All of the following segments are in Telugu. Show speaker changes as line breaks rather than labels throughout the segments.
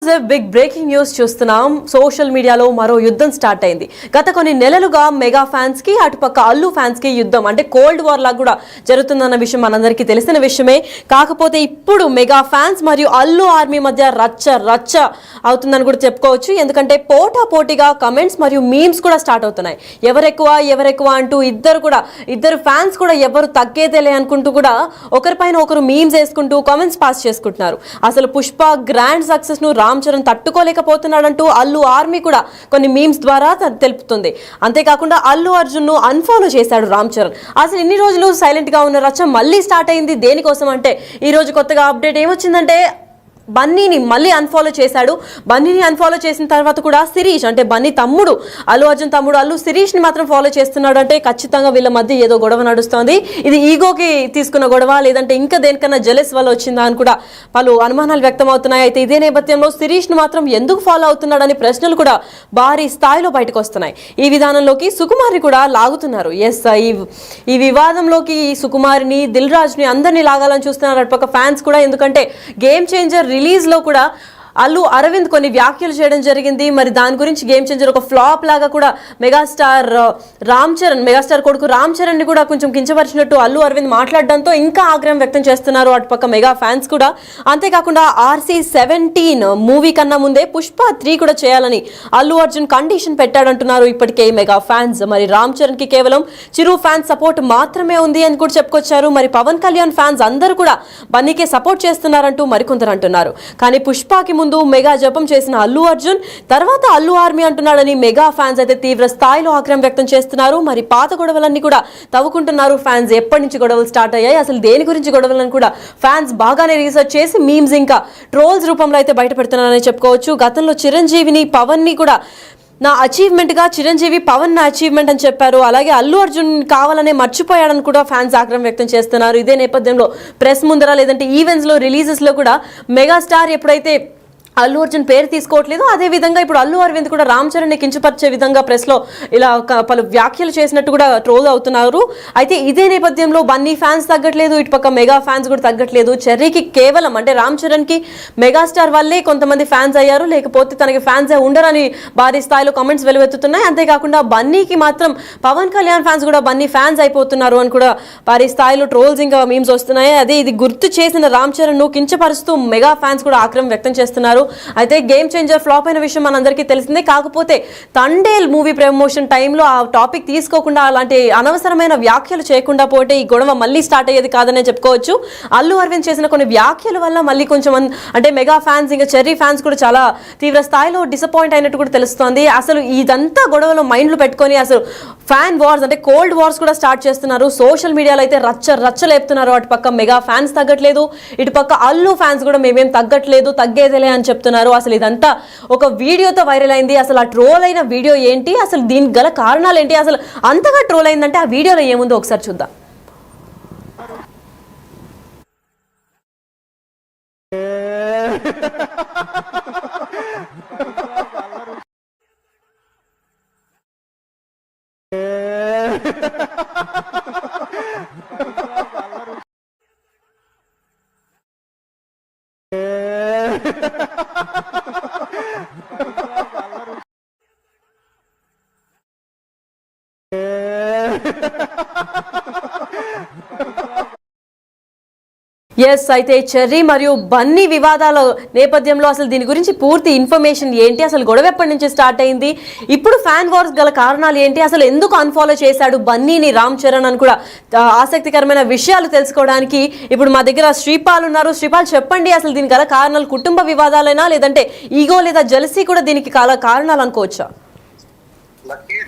బిగ్ బ్రేకింగ్ న్యూస్ చూస్తున్నాం. సోషల్ మీడియాలో మరో యుద్ధం స్టార్ట్ అయింది. గత కొన్ని నెలలుగా మెగా ఫ్యాన్స్ కి అటుపక్క అల్లు ఫ్యాన్స్ కి యుద్ధం అంటే కోల్డ్ వార్ లాగా కూడా జరుగుతుందన్న విషయం మనందరికీ తెలిసిన విషయమే. కాకపోతే ఇప్పుడు మెగా ఫ్యాన్స్ మరియు అల్లు ఆర్మీ మధ్య రచ్చ అవుతుందని కూడా చెప్పుకోవచ్చు. ఎందుకంటే పోటాపోటీగా కమెంట్స్ మరియు మీమ్స్ కూడా స్టార్ట్ అవుతున్నాయి. ఎవరెక్కువ అంటూ ఇద్దరు ఫ్యాన్స్ కూడా ఎవరు తగ్గేదేలే అనుకుంటూ కూడా ఒకరిపైన ఒకరు మీమ్స్ వేసుకుంటూ కామెంట్స్ పాస్ చేసుకుంటున్నారు. అసలు పుష్ప గ్రాండ్ సక్సెస్ ను రామ్ చరణ్ తట్టుకోలేకపోతున్నాడంటూ అల్లు ఆర్మీ కూడా కొన్ని మీమ్స్ ద్వారా తెలుపుతుంది. అంతేకాకుండా అల్లు అర్జున్ ను అన్ఫాలో చేశాడు రామ్ చరణ్. అసలు ఇన్ని రోజులు సైలెంట్ గా ఉన్న రచ్చ మళ్ళీ స్టార్ట్ అయింది. దేనికోసం అంటే ఈ రోజు కొత్తగా అప్డేట్ ఏమొచ్చిందంటే బన్నీని మళ్ళీ అన్ఫాలో చేశాడు. బన్నీని అన్ఫాలో చేసిన తర్వాత కూడా శిరీష్ అంటే బన్నీ తమ్ముడు అల్లు అర్జున్ తమ్ముడు అల్లు శిరీష్ ని మాత్రం ఫాలో చేస్తున్నాడు. అంటే ఖచ్చితంగా వీళ్ళ మధ్య ఏదో గొడవ నడుస్తోంది. ఇది ఈగోకి తీసుకున్న గొడవ లేదంటే ఇంకా దేనికన్నా జెలస్ వల్ల వచ్చిందా అని కూడా పలు అనుమానాలు వ్యక్తం అవుతున్నాయి. అయితే ఇదే నేపథ్యంలో శిరీష్ ను మాత్రం ఎందుకు ఫాలో అవుతున్నాడని ప్రశ్నలు కూడా భారీ స్థాయిలో బయటకు వస్తున్నాయి. ఈ విధానంలోకి సుకుమార్ని కూడా లాగుతున్నారు. ఈ వివాదంలోకి సుకుమారిని దిల్ రాజ్ ని అందరినీ లాగాలని చూస్తున్నారు అటుపక్క ఫ్యాన్స్ కూడా. ఎందుకంటే గేమ్ చేంజర్ రిలీజ్ లో కూడా అల్లు అరవింద్ కొన్ని వ్యాఖ్యలు చేయడం జరిగింది. మరి దాని గురించి గేమ్ చేంజర్ ఒక ఫ్లాప్ లాగా కూడా మెగాస్టార్ కొడుకు రామ్ చరణ్ ని కూడా కొంచెం కించపరిచినట్టు అల్లు అరవింద్ మాట్లాడడంతో ఇంకా ఆగ్రహం వ్యక్తం చేస్తున్నారు అటుపక్క మెగా ఫ్యాన్స్ కూడా. అంతేకాకుండా RC-17 మూవీ కన్నా ముందే పుష్ప 3 కూడా చేయాలని అల్లు అర్జున్ కండిషన్ పెట్టాడంటున్నారు ఇప్పటికే మెగా ఫ్యాన్స్. మరి రామ్ చరణ్ కి కేవలం చిరు ఫ్యాన్స్ సపోర్ట్ మాత్రమే ఉంది అని కూడా చెప్పుకొచ్చారు. మరి పవన్ కళ్యాణ్ ఫ్యాన్స్ అందరూ కూడా బన్నీకే సపోర్ట్ చేస్తున్నారంటూ మరికొందరు అంటున్నారు. కానీ పుష్పకి ముందు మెగా జపం చేసిన అల్లు అర్జున్ తర్వాత అల్లు ఆర్మీ అంటున్నాడని మెగా ఫ్యాన్స్ అయితే తీవ్ర స్థాయిలో ఆగ్రహం వ్యక్తం చేస్తున్నారు. మరి పాత గొడవలన్నీ కూడా తవ్వుకుంటున్నారు ఫ్యాన్స్. ఎప్పటి నుంచి గొడవలు స్టార్ట్ అయ్యాయి, అసలు దేని గురించి గొడవలను కూడా ఫ్యాన్స్ బాగానే రీసెర్చ్ చేసి మీమ్స్ ఇంకా ట్రోల్స్ రూపంలో అయితే బయట పెడుతున్నారని చెప్పుకోవచ్చు. గతంలో చిరంజీవిని పవన్ ని కూడా నా అచీవ్మెంట్ గా చిరంజీవి పవన్ నా అచీవ్మెంట్ అని చెప్పారు. అలాగే అల్లు అర్జున్ కావాలనే మర్చిపోయాడని కూడా ఫ్యాన్స్ ఆగ్రహం వ్యక్తం చేస్తున్నారు. ఇదే నేపథ్యంలో ప్రెస్ ముందర లేదంటే ఈవెంట్స్ లో రిలీజెస్ లో కూడా మెగాస్టార్ ఎప్పుడైతే అల్లు అర్జున్ పేరు తీసుకోవట్లేదు, అదే విధంగా ఇప్పుడు అల్లు అరవింద్ కూడా రామ్ చరణ్ ని కించపరిచే విధంగా ప్రెస్ లో ఇలా పలు వ్యాఖ్యలు చేసినట్టు కూడా ట్రోల్ అవుతున్నారు. అయితే ఇదే నేపథ్యంలో బన్నీ ఫ్యాన్స్ తగ్గట్లేదు, ఇటుపక్క మెగా ఫ్యాన్స్ కూడా తగ్గట్లేదు. చెర్రీకి కేవలం అంటే రామ్ చరణ్ కి మెగాస్టార్ వల్లే కొంతమంది ఫ్యాన్స్ అయ్యారు, లేకపోతే తనకి ఫ్యాన్స్ ఉండరని భారీ స్థాయిలో కామెంట్స్ వెలువెత్తుతున్నాయి. అంతేకాకుండా బన్నీకి మాత్రం పవన్ కళ్యాణ్ ఫ్యాన్స్ కూడా బన్నీ ఫ్యాన్స్ అయిపోతున్నారు అని కూడా భారీ స్థాయిలో ట్రోల్స్ ఇంకా మీమ్స్ వస్తున్నాయి. అదే ఇది గుర్తు చేసిన రామ్ చరణ్ ను కించపరుస్తూ మెగా ఫ్యాన్స్ కూడా ఆగ్రహం వ్యక్తం చేస్తున్నారు. అయితే గేమ్ చేంజర్ ఫ్లాప్ అయిన విషయం మనందరికీ తెలిసిందే. కాకపోతే తండేల్ మూవీ ప్రమోషన్ టైంలో ఆ టాపిక్ తీసుకోకుండా అలాంటి అనవసరమైన వ్యాఖ్యలు చేయకుండా పోతే ఈ గొడవ మళ్ళీ స్టార్ట్ అయ్యేది కాదనే చెప్పుకోవచ్చు. అల్లు అరవింద్ చేసిన కొన్ని వ్యాఖ్యల వల్ల మళ్ళీ కొంచెం అంటే మెగా ఫ్యాన్స్ ఇంకా చెర్రీ ఫ్యాన్స్ కూడా చాలా తీవ్ర స్థాయిలో డిసప్పాయింట్ అయినట్టు కూడా తెలుస్తోంది. అసలు ఇదంతా గొడవలో మైండ్లు పెట్టుకొని అసలు ఫ్యాన్ వార్స్ అంటే కోల్డ్ వార్స్ కూడా స్టార్ట్ చేస్తున్నారు. సోషల్ మీడియాలో అయితే రచ్చ లేపుతున్నారు. అటు పక్క మెగా ఫ్యాన్స్ తగ్గట్లేదు, ఇటు పక్క అల్లు ఫ్యాన్స్ కూడా మేమేం తగ్గట్లేదు, తగ్గేదేలే అని చెప్తున్నారు. అసలు ఇదంతా ఒక వీడియోతో వైరల్ అయింది. అసలు ఆ ట్రోల్ అయిన వీడియో ఏంటి, అసలు దీనికి గల కారణాలు ఏంటి, అసలు అంతగా ట్రోల్ అయిందంటే ఆ వీడియోలో ఏముందో ఒకసారి చూద్దాం. అయితే చెర్రీ మరియు బన్నీ వివాదాల నేపథ్యంలో అసలు దీని గురించి పూర్తి ఇన్ఫర్మేషన్ ఏంటి, అసలు గొడవ ఎప్పటి నుంచి స్టార్ట్ అయింది, ఇప్పుడు ఫ్యాన్ వార్స్ గల కారణాలు ఏంటి, అసలు ఎందుకు అన్ఫాలో చేశాడు బన్నీని రామ్ చరణ్ అని కూడా ఆసక్తికరమైన విషయాలు తెలుసుకోవడానికి ఇప్పుడు మా దగ్గర శ్రీపాల్ ఉన్నారు. శ్రీపాల్ చెప్పండి, అసలు దీని గల కారణాలు కుటుంబ వివాదాలైనా లేదంటే ఈగో లేదా జెలసీ కూడా దీనికి కారణాలు అనుకోవచ్చా?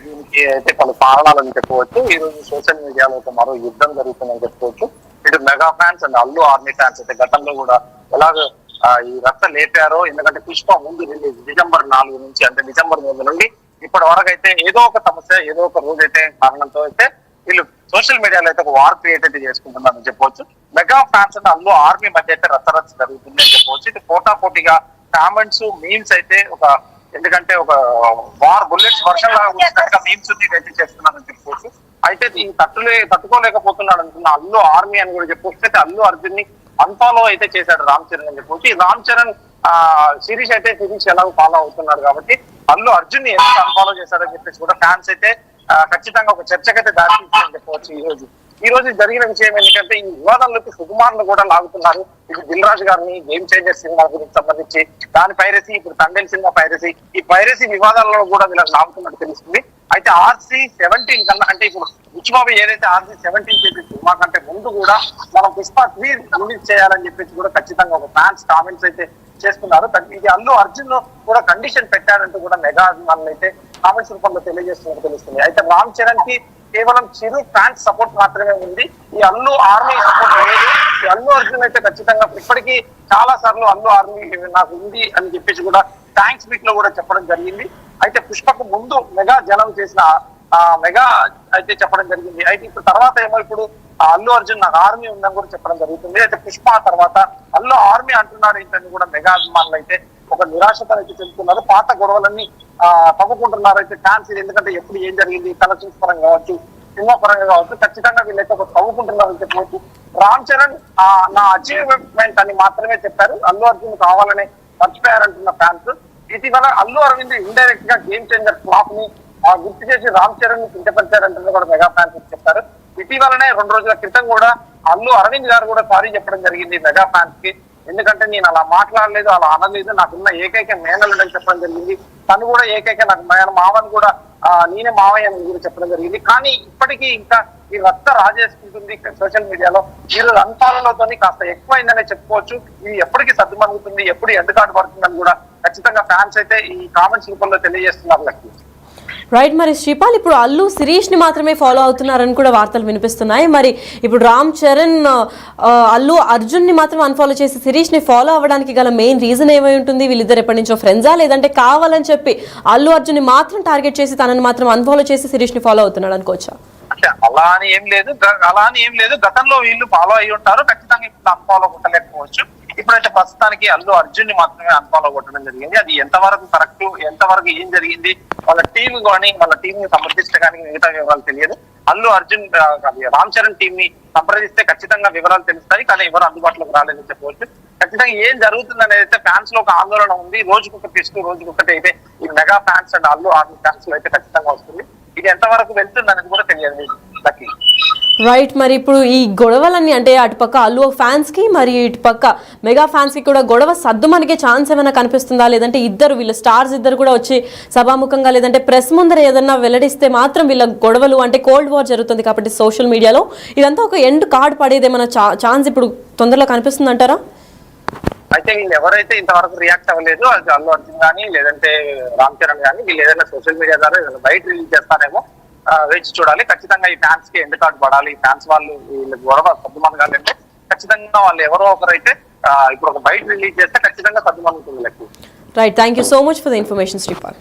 దీనికి అయితే పలు కారణాలని చెప్పవచ్చు. ఈ రోజు సోషల్ మీడియాలో మరో యుద్ధం జరుగుతుందని చెప్పుకోవచ్చు. ఇటు mega fans and Allu army fans అయితే గతంలో కూడా ఎలాగ ఈ రచ్చ లేపారో, ఎందుకంటే పుష్ప ముందు రిలీజ్ December 4 నుంచి అంటే December 3 నుండి ఇప్పటి వరకు అయితే ఏదో ఒక సమస్య ఏదో ఒక రోజు అయితే కారణంతో అయితే వీళ్ళు సోషల్ మీడియాలో అయితే ఒక వార్ క్రియేట్ అయితే చేసుకుంటున్నారని చెప్పవచ్చు. Mega fans and Allu army మధ్య అయితే రచ్చ జరుగుతుంది అని చెప్పవచ్చు. ఇది పోటాపోటీగా కామెంట్స్ మీమ్స్ అయితే ఒక ఎందుకంటే ఒక వార్ బుల్లెట్స్ వర్షం లాగా మీమ్స్ అయితే చేస్తున్నారని చెప్పుకోవచ్చు. అయితే ఈ తట్టుకోలేకపోతున్నాడు అంటున్న అల్లు ఆర్మీ అని కూడా చెప్పుకొస్తే అల్లు అర్జున్ ని అన్ఫాలో అయితే చేశాడు రామ్ చరణ్ అని చెప్పవచ్చు. ఈ రామ్ చరణ్ శిరీష్ ఎలాగో ఫాలో అవుతున్నాడు కాబట్టి అల్లు అర్జున్ ని ఎందుకు అన్ఫాలో చేశాడని చెప్పేసి కూడా ఫ్యాన్స్ అయితే ఖచ్చితంగా ఒక చర్చకైతే దారితీస్తుందని చెప్పవచ్చు. ఈ రోజు జరిగిన విషయం ఏంటంటే ఈ వివాదంలోకి సుకుమార్ను కూడా లాగుతున్నారు. ఇది దిల్ రాజు గారిని గేమ్ చేంజర్ సినిమా గురించి సంబంధించి దాని పైరసీ, ఇప్పుడు తండేల్ సినిమా పైరసీ, ఈ పైరసీ వివాదాల్లో కూడా వీళ్ళకి లాగుతున్నట్టు తెలుస్తుంది. అయితే RC-17 కన్నా అంటే ఇప్పుడు బుచ్చిబాబు ఏదైతే RC-17 చేసే సినిమా కంటే ముందు కూడా మనం పుష్ప 3 రిలీజ్ చేయాలని చెప్పేసి కూడా ఖచ్చితంగా ఒక ఫ్యాన్స్ కామెంట్స్ అయితే చేస్తున్నారు. ఇది అల్లు అర్జున్ కూడా కండిషన్ పెట్టాడంటూ కూడా మెగా అభిమానులు అయితే కామెంట్స్ రూపంలో తెలియజేస్తున్నట్టు తెలుస్తుంది. అయితే రామ్ చరణ్ కి కేవలం చిరు ఫ్యాన్స్ సపోర్ట్ మాత్రమే ఉంది, ఈ అల్లు ఆర్మీ సపోర్ట్ లేదు. ఈ అల్లు అర్జున్ అయితే ఖచ్చితంగా ఇప్పటికీ చాలా సార్లు అల్లు ఆర్మీ నాకు ఉంది అని చెప్పేసి కూడా థ్యాంక్స్ మీట్ లో కూడా చెప్పడం జరిగింది. అయితే పుష్పకు ముందు మెగా జనం చేసిన మెగా అయితే చెప్పడం జరిగింది. అయితే ఇప్పుడు తర్వాత ఏమో ఇప్పుడు అల్లు అర్జున్ నాకు ఆర్మీ ఉందని కూడా చెప్పడం జరుగుతుంది. అయితే పుష్ప తర్వాత అల్లు ఆర్మీ అంటున్నాడు ఏంటని కూడా మెగా అభిమానులు అయితే ఒక నిరాశతో అయితే చెబుతున్నారు. పాత గొడవలన్నీ తవ్వుకుంటున్నారు అయితే ఫ్యాన్స్. ఎందుకంటే ఎప్పుడు ఏం జరిగింది కలెక్షన్స్ పరంగా కావచ్చు, సినిమా పరంగా కావచ్చు, ఖచ్చితంగా వీళ్ళైతే ఒక తవ్వుకుంటున్నారని చెప్పవచ్చు. రామ్ చరణ్ నా అచీవ్మెంట్ అని మాత్రమే చెప్పారు, అల్లు అర్జున్ కావాలనే మర్చిపోయారంటున్న ఫ్యాన్స్. ఇటీవల అల్లు అరవింద్ ఇండైరెక్ట్ గా గేమ్ చేంజర్ ఫ్లాప్ ని గుర్తు చేసి రామ్ చరణ్ ని కించపరిచారంటున్న కూడా మెగా ఫ్యాన్స్ చెప్పారు. ఇటీవలనే 2 రోజుల క్రితం కూడా అల్లు అరవింద్ గారు కూడా సారీ చెప్పడం జరిగింది మెగా ఫ్యాన్స్ కి. ఎందుకంటే నేను అలా మాట్లాడలేదు, అలా అనలేదు, నాకున్న ఏకైక మేనలుడని చెప్పడం జరిగింది. తను కూడా ఏకైక నాకు మావని కూడా నేనే మావయ్య అని కూడా చెప్పడం జరిగింది. కానీ ఇప్పటికీ ఇంకా ఈ రక్త రాజేసుకుంటుంది సోషల్ మీడియాలో. ఈరోజు అన్ఫాలోతో కాస్త ఎక్కువైందనే చెప్పుకోవచ్చు. ఇది ఎప్పటికీ సర్దుమణుగుతుంది, ఎప్పుడు ఎందుకాటు పడుతుందని కూడా ఖచ్చితంగా ఫ్యాన్స్ అయితే ఈ కామెంట్స్ రూపంలో తెలియజేస్తున్నారు. లక్ష్మి
రైట్. మరి శ్రీపాల్, ఇప్పుడు అల్లు శిరీష్ ని మాత్రమే ఫాలో అవుతున్నారని కూడా వార్తలు వినిపిస్తున్నాయి. మరి ఇప్పుడు రామ్ చరణ్ అల్లు అర్జున్ ని మాత్రం అన్ఫాలో చేసి శిరీష్ ని ఫాలో అవ్వడానికి గల మెయిన్ రీజన్ ఏమై ఉంటుంది? వీళ్ళిద్దరు ఎప్పటి నుంచో ఫ్రెండ్సా, లేదంటే కావాలని చెప్పి అల్లు అర్జున్ ని మాత్రం టార్గెట్ చేసి తనని మాత్రం అన్ఫాలో చేసి శిరీష్ ని ఫాలో అవుతున్నాడు అనుకోవచ్చా?
అలా అని ఏం లేదు. గతంలో వీళ్ళు ఫాలో అయ్యి ఉంటారు, ఖచ్చితంగా ఇప్పుడు అన్ఫాలో కొట్టలేకపోవచ్చు. ఇప్పుడైతే ప్రస్తుతానికి అల్లు అర్జున్ ని మాత్రమే అన్ఫాలో కొట్టడం జరిగింది. అది ఎంతవరకు కరెక్ట్, ఎంతవరకు ఏం జరిగింది, వాళ్ళ టీం కానీ వాళ్ళ టీం ని సంప్రదించడానికి మిగతా వివరాలు తెలియదు. అల్లు అర్జున్ రామ్ చరణ్ టీం ని సంప్రదిస్తే ఖచ్చితంగా వివరాలు తెలుస్తాయి, కానీ ఎవరు అందుబాటులోకి రాలేదని చెప్పవచ్చు. ఖచ్చితంగా ఏం జరుగుతుంది అనేది అయితే ఫ్యాన్స్ లో ఒక ఆందోళన ఉంది. రోజుకొక టెస్ట్, రోజుకొకటి అయితే ఈ mega fans and Allu army fans లో అయితే ఖచ్చితంగా వస్తుంది. ఇది ఎంతవరకు వెళ్తుంది అనేది కూడా తెలియదు.
రైట్. మరి ఇప్పుడు ఈ గొడవలన్నీ అంటే అటుపక్క అల్లు ఫ్యాన్స్ కి మరి ఇటుపక్క మెగా ఫ్యాన్స్ కి కూడా గొడవ సర్దుమనిగే ఛాన్స్ ఏమైనా కనిపిస్తుందా? లేదంటే వీళ్ళ స్టార్స్ ఇద్దరు కూడా వచ్చి సభాముఖంగా లేదంటే ప్రెస్ ముందర ఏదన్నా వెల్లడిస్తే మాత్రం వీళ్ళ గొడవలు అంటే కోల్డ్ వార్ జరుగుతుంది కాబట్టి సోషల్ మీడియాలో ఇదంతా ఒక ఎండ్ కార్డ్ పడేదేమైనా ఛాన్స్ ఇప్పుడు తొందరలో కనిపిస్తుంది అంటారా?
అయితే వీళ్ళు ఎవరైతే ఇంతవరకు రియాక్ట్ అవ్వలేదు, అది అల్లు అర్జున్ కానీ లేదంటే రామ్ చరణ్ కానీ, వీళ్ళు ఏదైనా సోషల్ మీడియా ద్వారా బయట రిలీజ్ చేస్తారేమో, వేచి చూడాలి. ఖచ్చితంగా ఈ ఫ్యాన్స్ కి ఎండ్ కార్డు పడాలి. ఈ ఫ్యాన్స్ వాళ్ళు వీళ్ళకి గొడవ సర్దుమనగాలంటే ఖచ్చితంగా వాళ్ళు ఎవరో ఒకరైతే ఇప్పుడు ఒక బయట రిలీజ్ చేస్తే ఖచ్చితంగా సర్దుమనుతుంది. లెక్క
right. Thank you so much for the information Sripal.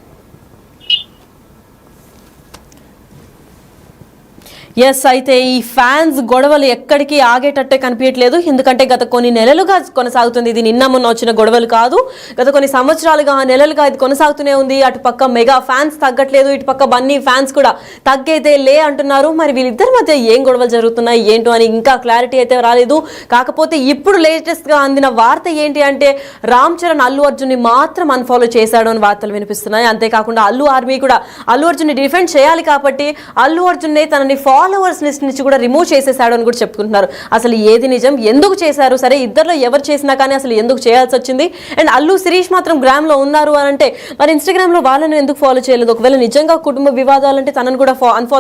Yes, అయితే ఈ ఫ్యాన్స్ గొడవలు ఎక్కడికి ఆగేటట్టే కనిపించట్లేదు. ఎందుకంటే గత కొన్ని నెలలుగా కొనసాగుతుంది. ఇది నిన్న మొన్న వచ్చిన గొడవలు కాదు, గత కొన్ని సంవత్సరాలుగా నెలలుగా ఇది కొనసాగుతూనే ఉంది. అటుపక్క మెగా ఫ్యాన్స్ తగ్గట్లేదు, ఇటుపక్క బన్నీ ఫ్యాన్స్ కూడా తగ్గైతే లే అంటున్నారు. మరి వీళ్ళిద్దరి మధ్య ఏం గొడవలు జరుగుతున్నాయి ఏంటో అని ఇంకా క్లారిటీ అయితే రాలేదు. కాకపోతే ఇప్పుడు లేటెస్ట్ గా అందిన వార్త ఏంటి అంటే రామ్ చరణ్ అల్లు అర్జున్ ని మాత్రం అన్ఫాలో చేశాడు అని వార్తలు వినిపిస్తున్నాయి. అంతేకాకుండా అల్లు ఆర్మీ కూడా అల్లు అర్జున్ ని డిఫెండ్ చేయాలి కాబట్టి అల్లు అర్జున్ నే తనని ఫాలోవర్స్ లిస్ట్ నుంచి కూడా రిమూవ్ చేసేసాడు అని కూడా చెప్పుకుంటున్నారు. అసలు ఏది నిజం, ఎందుకు చేశారు, సరే ఇద్దరులో ఎవరు చేసినా కానీ అసలు ఎందుకు చేయాల్సి వచ్చింది? అండ్ అల్లు శిరీష్ మాత్రం గ్రామ్ లో ఉన్నారు అని అంటే మరి ఇన్స్టాగ్రామ్ లో వాళ్ళని ఎందుకు ఫాలో చేయలేదు? ఒకవేళ నిజంగా కుటుంబ వివాదాలంటే తనను కూడా అన్ఫాలో